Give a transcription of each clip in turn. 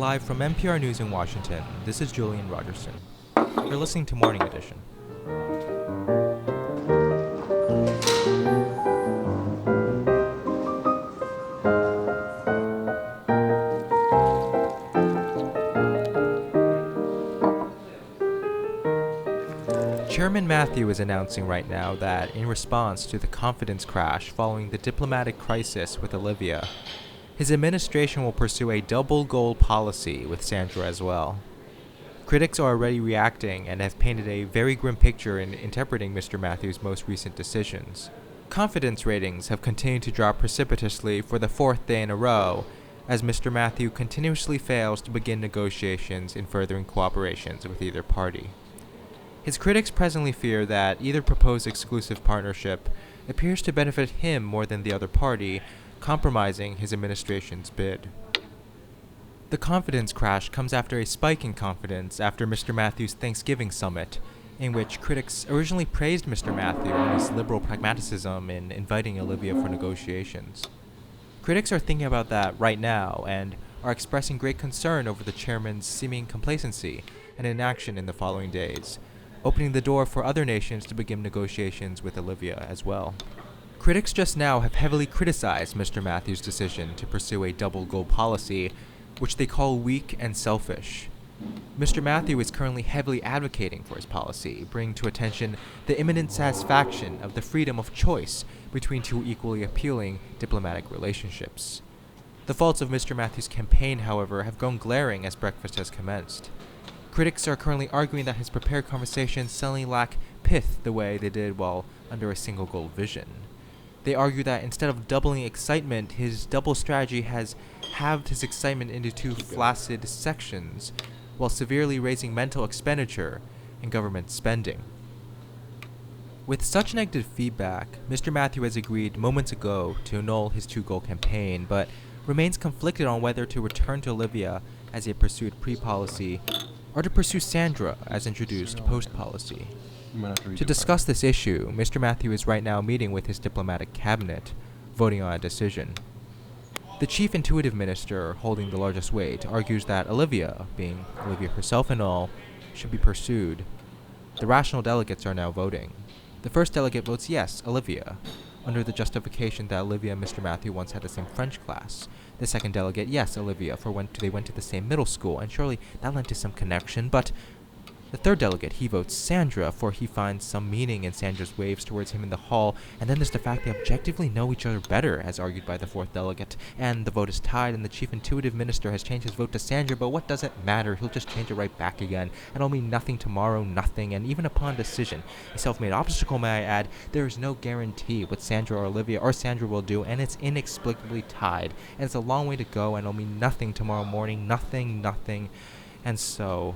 Live from NPR News in Washington, this is Julian Rogerson. You're listening to Morning Edition. Chairman Matthew is announcing right now that in response to the confidence crash following the diplomatic crisis with Olivia, his administration will pursue a double goal policy with Sandra as well. Critics are already reacting and have painted a very grim picture in interpreting Mr. Matthew's most recent decisions. Confidence ratings have continued to drop precipitously for the fourth day in a row, as Mr. Matthew continuously fails to begin negotiations in furthering cooperations with either party. His critics presently fear that either proposed exclusive partnership appears to benefit him more than the other party, compromising his administration's bid. The confidence crash comes after a spike in confidence after Mr. Matthew's Thanksgiving summit, in which critics originally praised Mr. Matthew on his liberal pragmatism in inviting Olivia for negotiations. Critics are thinking about that right now and are expressing great concern over the chairman's seeming complacency and inaction in the following days, opening the door for other nations to begin negotiations with Olivia as well. Critics just now have heavily criticized Mr. Matthew's decision to pursue a double goal policy, which they call weak and selfish. Mr. Matthew is currently heavily advocating for his policy, bringing to attention the imminent satisfaction of the freedom of choice between two equally appealing diplomatic relationships. The faults of Mr. Matthew's campaign, however, have grown glaring as breakfast has commenced. Critics are currently arguing that his prepared conversations suddenly lack pith the way they did while under a single goal vision. They argue that instead of doubling excitement, his double strategy has halved his excitement into two flaccid sections, while severely raising mental expenditure and government spending. With such negative feedback, Mr. Matthew has agreed moments ago to annul his two-goal campaign, but remains conflicted on whether to return to Olivia as he had pursued pre-policy or to pursue Sandra as introduced post-policy. To discuss this issue, Mr. Matthew is right now meeting with his diplomatic cabinet, voting on a decision. The chief intuitive minister, holding the largest weight, argues that Olivia, being Olivia herself and all, should be pursued. The rational delegates are now voting. The first delegate votes yes, Olivia, under the justification that Olivia and Mr. Matthew once had the same French class. The second delegate, yes, Olivia, for when they went to the same middle school, and surely that led to some connection, but the third delegate, he votes Sandra, for he finds some meaning in Sandra's waves towards him in the hall, and then there's the fact they objectively know each other better, as argued by the fourth delegate, and the vote is tied, and the chief intuitive minister has changed his vote to Sandra, but what does it matter? He'll just change it right back again, and it'll mean nothing tomorrow, nothing, and even upon decision, a self-made obstacle, may I add, there is no guarantee what Sandra or Olivia or Sandra will do, and it's inexplicably tied, and it's a long way to go, and it'll mean nothing tomorrow morning, nothing, and so...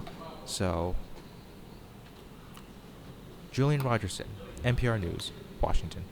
Julian Rogerson, NPR News, Washington.